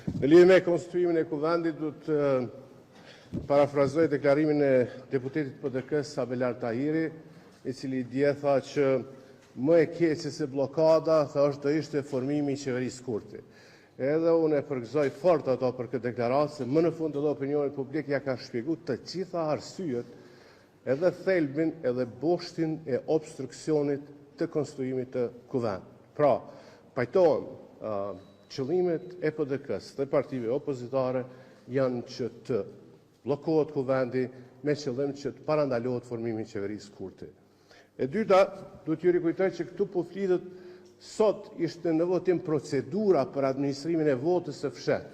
Në lidhje me konstituimin e kuvendit, do të parafrazoj deklarimin e deputetit PDK-s Abelar Tahiri, i cili dje tha që më e keqe se blokada, tha është do ishte formimi i qeverisë Kurti. Edhe unë e përgëzoj fort ato për këtë deklaratë, se më në fund edhe opinioni publik ja ka shpjeguar të gjitha arsyet, edhe thelbin, edhe boshtin e obstruksionit të konstituimit të kuvendit. Pra, pajtohem, qëllimet e PDK-s dhe partive opozitare janë që të bllokohet kuvendi me qëllim që të parandalohet formimi i qeverisë Kurti. E dyta, do t'ju rikujtoj që këtu po flitet sot ishte në votim procedura për administrimin e votës së fshehtë.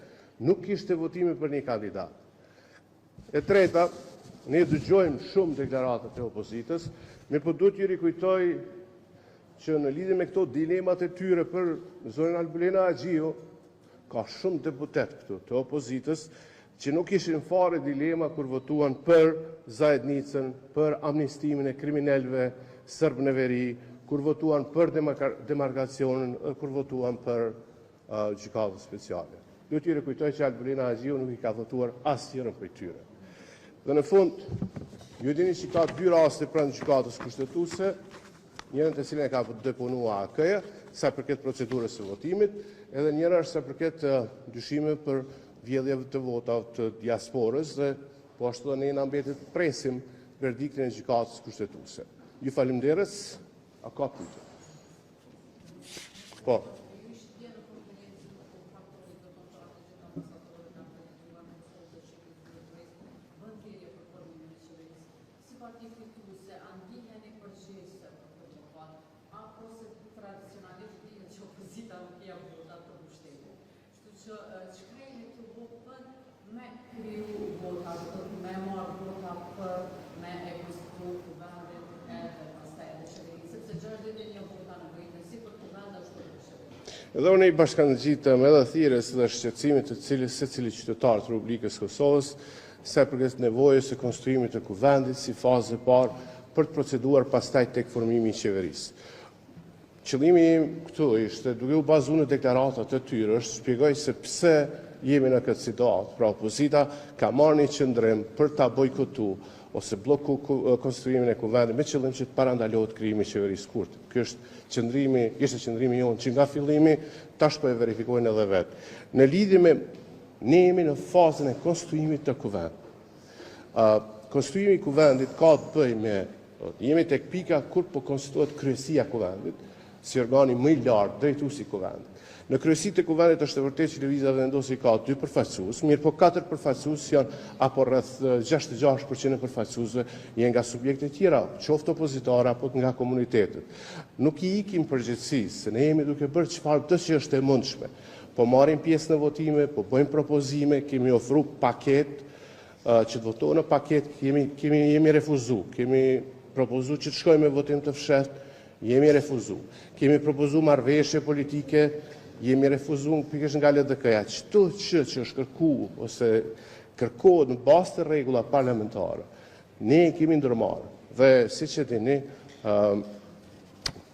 Nuk ishte votimi për një kandidat. E treta, ne dëgjojmë shumë deklaratat e opozitës, po do t'ju rikujtoj që në lidhje me këto dilemat e tyre për zonën Albulena Agjiu, ka shumë deputet këtu të opozitës që nuk ishin fare dilema kur votuan për Zajednicën, për amnistimin e kriminalëve serb në veri, kur votuan për demarkacionin, kur votuan për gjykatën speciale. Do t'ju rikujtoj që Albulena Agjiu nuk i ka votuar asnjërin prej tyre. Dhe në fund, ju dini që ka dy raste pranë gjykatës kushtetuese, njërën të cilën e ka deponua AK-ja, sa përket procedurës së votimit, edhe njëra është sa përket dyshime për vjedhjeve të votave të diasporës dhe po ashtu dhe ne na mbetet të presim verdiktin e gjykatës kushtetuese. Ju faleminderit, a ka pyetje? Po. Edhe unë i bashkangjitem edhe thirrjes dhe shqetësimit të cilës secili qytetar të Republikës Kosovës sa përket nevojës së konstruimit të kuvendit si fazë e parë për të proceduar pastaj tek formimi i qeverisë. Qëllimi im këtu ishte, duke u bazuar në deklaratat e tyre, është shpjegoj se pse jemi në këtë situatë. Pra opozita ka marrë një qëndrim për ta bojkotuar ose bloku konstruimin e kuvendit me qëllim që të parandalohet krijimi i qeverisë Kurti. Ky ishte qëndrimi jonë që nga fillimi, tash po e verifikojnë edhe vetë. Në lidhje me ne jemi në fazën e konstruimit të kuvendit. Konstruimi i kuvendit ka të bëjë me jemi tek pika kur po konstituohet kryesia e kuvendit, si organi më i lartë drejtuesi i kuvendit. Në kryesitë e kuvendit është e vërtetë që lëvizja vendosur ka 2 përfaqësues, mirë po 4 përfaqësues janë apo rreth 66% e përfaqësuesve janë nga subjekte tjera, qoftë opozitare apo nga komunitetet. Nuk i ikim përgjithësisë, se ne jemi duke bërë çfarë do që është e mundshme. Po marrim pjesë në votime, po bëjmë propozime, kemi ofruar paket që të votohen në paket, jemi refuzuar, kemi propozuar që të shkojmë me votim të fshehtë, jemi refuzuar. Kemi propozuar marrëveshje politike, jemi refuzuar pikërisht nga LDK-ja. Çdo që është kërkuar ose kërkohet në bazë të rregulla parlamentare, ne kemi ndërmarrë. Dhe siç e dini,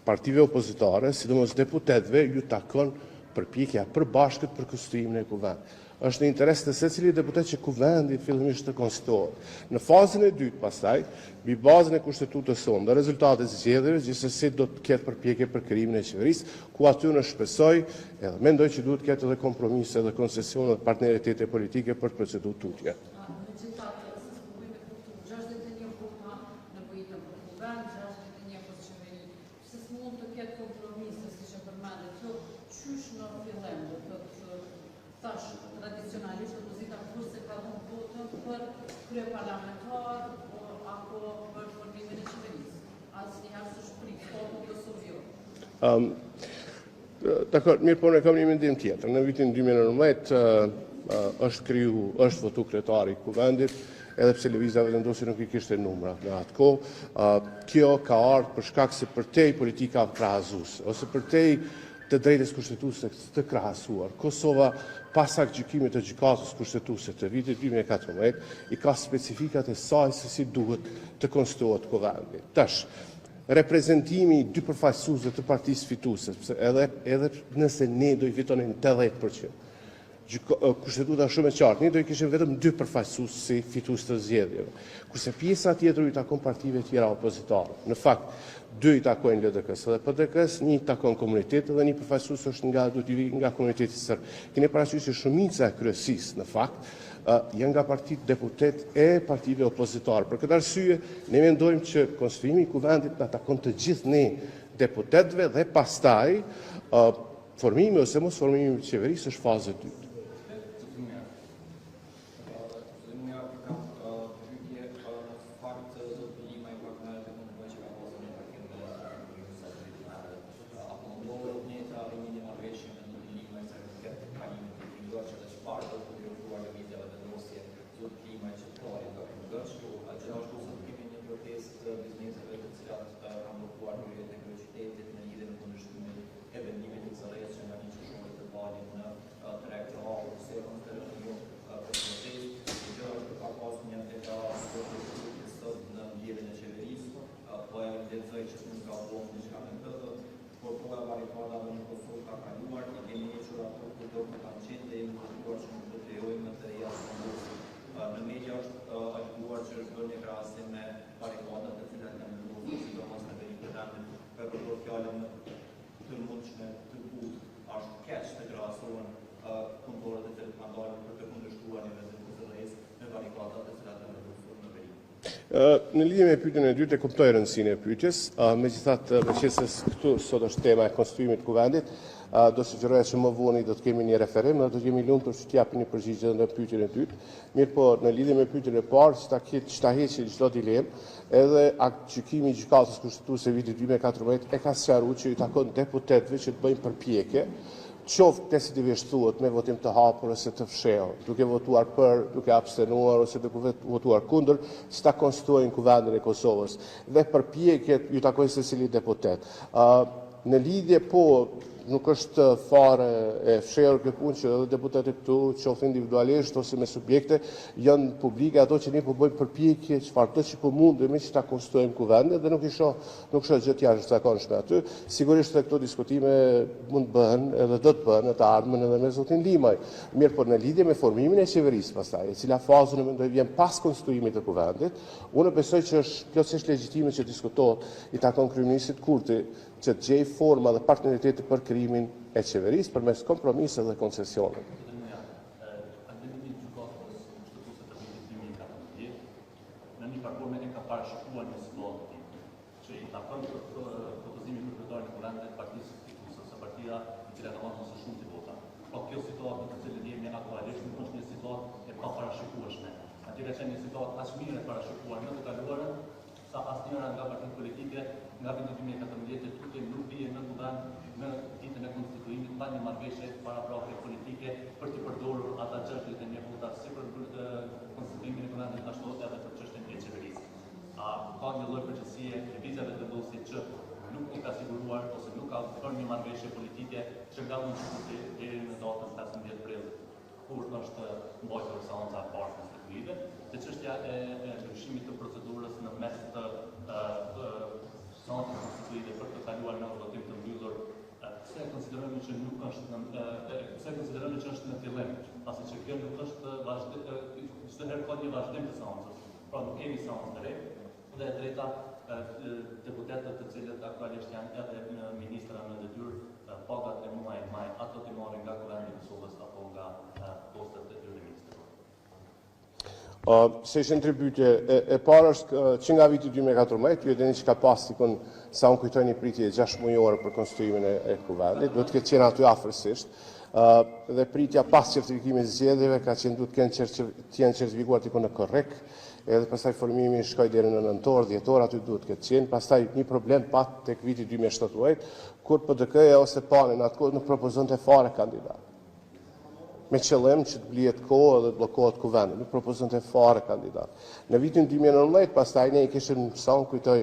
partive opozitare, sidomos deputetëve, ju takon përpjekja përbashkët për konstituimin e kuvendit. Është në interes të secili deputet që kuvendi fillimisht të konstituohet. Në fazën e dytë pastaj, mbi bazën e kushtetutës sonë dhe rezultatet e zgjedhjeve, gjithsesi do të ketë përpjekje për krijimin e qeverisë, ku aty në shpresoj, edhe mendoj që duhet të ketë edhe kompromise dhe koncesione dhe partneritete politike për të proceduar tutje. Tradicionalisht opozita kurse ka dhënë votën për kryeparlamentar apo për formimin e qeverisë. Asnjëherë s'u shprik votu Kosovë. Dakor, mirë, po ne kam një mendim tjetër. Në vitin 2019 është votu kryetari i kuvendit, edhe pse lëvizja vendosi nuk i kishte numra në atë kohë. Kjo ka ardhur për shkak se përtej politika krahasuese ose përtej të drejtës kushtetuese të krahasuar. Kosova, pas gjykimit të gjykatës kushtetuese të vitit 2014, i ka specifikat e saj se si duhet të konstituohet kuvendi. Tash, reprezentimi i 2 përfaqësuesve të partisë fituese, edhe nëse ne do i fitonin 80%, kushtetuta shumë e qartë. Ne do i kishim vetëm 2 përfaqësues si fitues të zgjedhjeve. Kurse pjesa tjetër i takon partive tjera opozitare. Në fakt, 2 i takojnë LDK-s dhe PDK-s, 1 i takon komunitetit dhe 1 përfaqësues është duhet i vi nga komuniteti serb. Keni parasysh se shumica e kryesisë në fakt janë nga partitë deputet e partive opozitare. Për këtë arsye, ne mendojmë që konstituimi i kuvendit na takon të gjithë ne deputetëve dhe pastaj formimi ose mos formimi i qeverisë është faza e dytë. Në media është agituar që është bërë një krahasim me barikadat të cilat kanë ndodhur sidomos në Verinë Pergamit, për përdor fjalën të mundshme të butë është keq të krahasohen punëtorët e cilët kanë dalë për të kundërshtuar nivelin e zëvendjes me barikadat të cilat kanë ndodhur në Verinë. Në lidhje me pyetjen e dytë, e kuptoj rëndësinë e pyetjes, megjithatë meqense këtu sot është tema e konstituimit të kuvendit, do sugjeroja që më vonë do të kemi një referendum dhe do të jemi lumtur që të japim një përgjigje në pyetjen e dytë. Mirë po, në lidhje me pyetjen e parë, që ta heqë çdo dilemë, edhe gjykimi i gjykatës kushtetuese vitit 2014 e ka sqaruar që i takon deputetëve që të bëjnë përpjekje, qoftë deciditivisht thuhet me votim të hapur ose të fshehur, duke votuar për, duke abstenuar ose duke votuar kundër, që ta konstituojnë kuvendin e Kosovës. Dhe përpjekjet ju takojnë secilit deputet. Në lidhje po nuk është fare e fshehur kjo punë që edhe deputetët këtu, qoftë individualisht ose me subjekte, janë publike ato që ne po bëjmë përpjekje çfarëdo që po mundemi që ta konstituojmë kuvendin dhe nuk shoh gjë të jashtëzakonshme aty. Sigurisht se këto diskutime mund të bëhen edhe do të bëhen në të ardhmen edhe me zotin Limaj. Mirë, por në lidhje me formimin e qeverisë pastaj, e cila fazë në mendoj vjen pas konstituimit të kuvendit, unë besoj që është plotësisht legjitime që diskutohet, i takon kryeministit Kurti që të gjejë forma dhe partneritete për krijimin e qeverisë përmes kompromiseve dhe koncesioneve. Në një parforme e ka parashikuar një situatë që i takon propozimin për kryetarin e kuvendit të partisë fituese ose partia e cila ka marrë më shumë të vota. Po kjo situatë në të cilën jemi aktualisht nuk është një situatë e paparashikueshme. Aty ka qenë një situatë as mirë e parashikuar në të kaluarën, sa asnjëra nga partitë politike nga viti 2014 tutje nuk bie në kuvend në ditën e konstituimit pa një marrëveshje paraprake politike për të përdorur ata çështje të nevojta si për konstituimin e kuvendit ashtu edhe për çështjen e qeverisë. Ka një lloj përgjegjësie lëvizjeve të vendosit që nuk i ka siguruar ose nuk ka bërë një marrëveshje politike që nga mundësi deri në datën 15 prill, kur është mbajtur seanca e parë konstitutive, dhe çështja e ndryshimit të procedurës në mes të seancës konstitutive për të kaluar në votim të mbyllur, pse konsiderojmë që nuk është në fillim, pasi që kjo nuk është çdo herë ka një vazhdim të seancës. Pra nuk kemi seancë të re, dhe e treta deputetët të cilët aktualisht janë edhe ministra në detyrë pagat e muajit maj, ato të marrin nga kuvendi i Kosovës apo nga postet e tyre ministrore. Se ishte në tre pyetje. E para është që nga viti 2014, ju e dini që ka pas tikun, sa unë kujtoj një pritje 6 mujore për konstituimin e kuvendit, duhet të ketë qenë aty afërsisht, dhe pritja pas certifikimit zgjedhjeve ka qenë duhet të jenë certifikuar tikun në korrekt, edhe pastaj formimi shkoi deri në nëntor, dhjetor, aty duhet të ketë qenë. Pastaj një problem pat tek viti 2017, kur PDK-ja ose PAN në atë kohë nuk propozonte fare kandidat. Me qëllim që të blihet kohë dhe të bllokohet kuvendi, nuk propozonte fare kandidat. Në vitin 2019, pastaj ne kishim sa unë kujtoj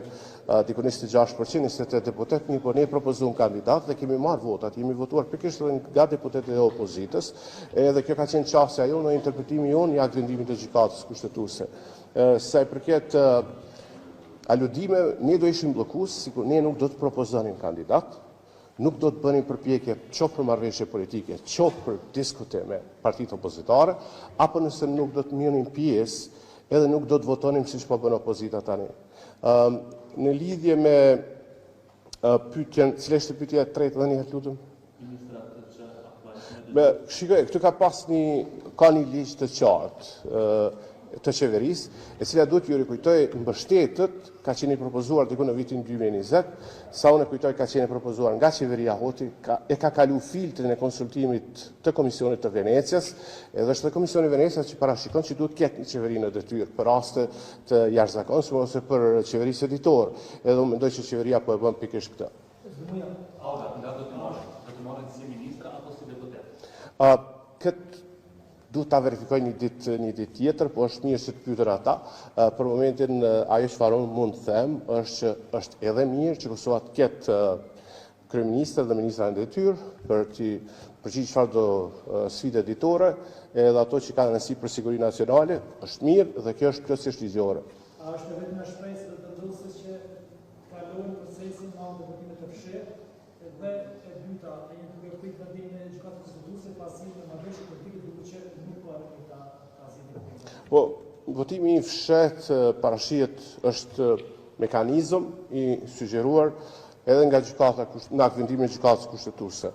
diku 26%, 28 deputet, po ne propozojmë kandidat dhe kemi marrë votat, jemi votuar pikërisht edhe nga deputetët e opozitës, edhe kjo ka qenë çësia jonë në interpretimin jonë i aktit vendimit të gjykatës kushtetuese. Sa i përket aludime, ne do ishim bllokues, sikur ne nuk do të propozonim kandidat, nuk do të bënin përpjekje qoftë për marrëveshje politike, qoftë për diskute me partitë opozitare, apo nëse nuk do të merrnin pjesë, edhe nuk do të votonim siç po bën opozita tani. Në lidhje me pyetjen, cila është pyetja e tretë tani, lutem? Shikoj, këtu ka një ligj të qartë të qeverisë, e cila duhet ju rikujtoj mbështetët ka qenë propozuar diku në vitin 2020, sa unë kujtoj ka qenë propozuar nga qeveria Hoti, ka kalu filtrin e konsultimit të Komisionit të Venecias, edhe është dhe Komisioni Venecias që parashikon që duhet ketë një qeveri në detyrë për raste të jashtëzakonshme ose për qeverisë editor, edhe unë mendoj që qeveria po e bën pikërisht këtë. Këtë duhet ta verifikoj një ditë tjetër, po është mirë që të pyeten ata. Për momentin ajo çfarë mund të them është që është edhe mirë që Kosova të ketë kryeministër dhe ministra në detyrë për të përgjigjur çfarë do sfidë editore, edhe ato që kanë rëndësi për sigurinë nacionale, është mirë dhe kjo është plotësisht ligjore. A është vetëm një shpresë të vendosjes që kalojnë procesin në votimet të fshehtë dhe e dyta, a jeni duke pritur vendimin e gjykatës konstitucione pasi në marrëveshje politike duke qenë nuk po arritet ta zgjidhë. Po, votimi i fshehtë parashihet është mekanizëm i sugjeruar edhe nga gjykata në vendimin e gjykatës kushtetuese.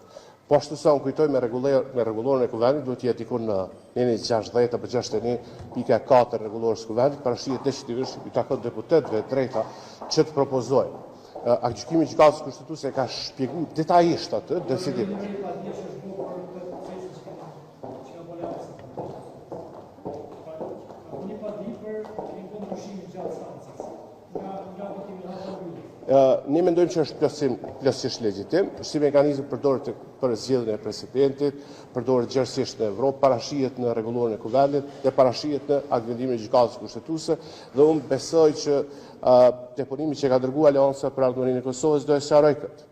Po ashtu sa unë kujtoj me rregulloren e kuvendit duhet të jetë diku në 60 apo 61.4 rregullores kuvendit, parashihet detyrisht i takon deputetëve drejta që të propozojnë. Gjykimi i gjykatës kushtetuese ka shpjeguar detajisht atë decidimin. Ne mendojmë që është plotësisht legjitim, si mekanizëm përdoret për zgjedhjen e presidentit, përdoret gjithsesi në Evropë, parashihet në rregulloren e kuvendit dhe parashihet në aktvendimin e gjykatës kushtetuese dhe unë besoj që deponimi që ka dërguar Aleanca për ardhmërinë e Kosovës do e sqaroj këtë.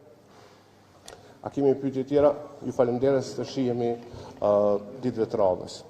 A kemi pyetje tjera? Ju falenderoj, të shihemi ditëve të radhës.